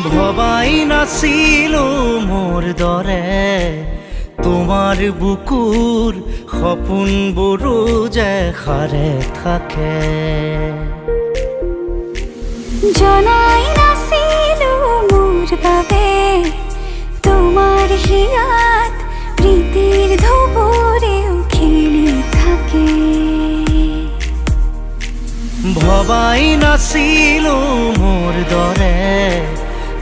ভবাই নাছিলো মোৰ দৰে তোমাৰ বুকুৰ সপোনবোৰো যে সাৰে থাকে। জনাই নাছিলো মোৰ বাবে তোমাৰ হিয়াত প্ৰীতিৰ ধুবুৰেও খেলি থাকে। ভবাই নাছিলো মোৰ দৰে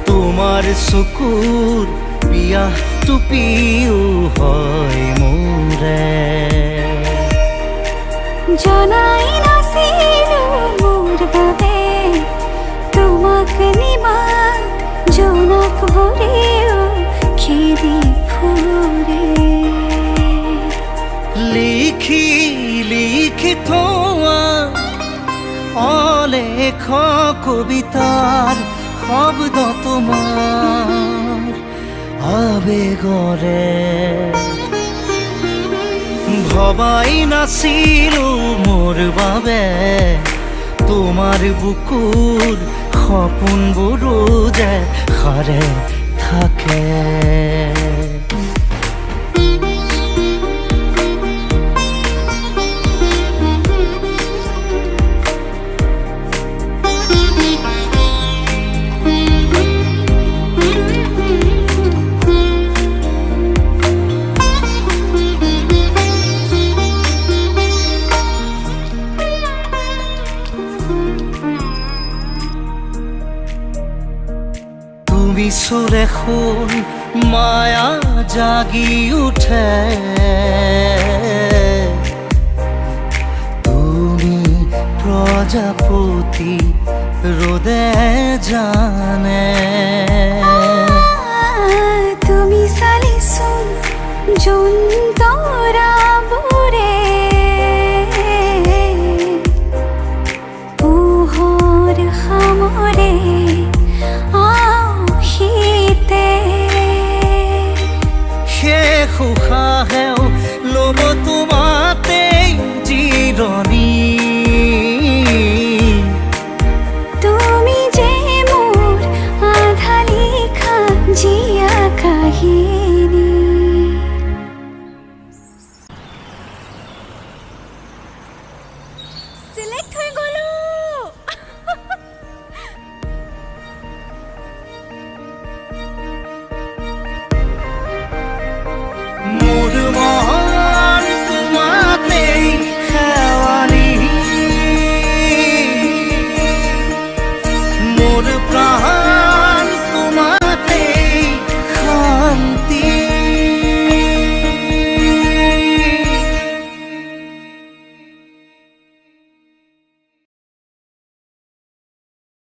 তোমাৰ চকুৰ পিয়াহ টুপিও হয় মোৰে। জনাই নাছিলো মোৰ বাবে তোমাক নিমাত জোনাক ভৰেও খেদি ফুৰে। লিখি লিখি থোৱা অলেখ কবিতাৰ শব্দ তোমাৰ আবেগৰে। ভবাই নাছিলো মোৰ বাবে তোমাৰ বুকুৰ সপোনবোৰো যে সাৰে থাকে। তুমি সুৰে শুন মায়া জাগি উঠে। তুমি প্ৰজাপতি ৰোদে জানে। তুমি চালিচোন জোন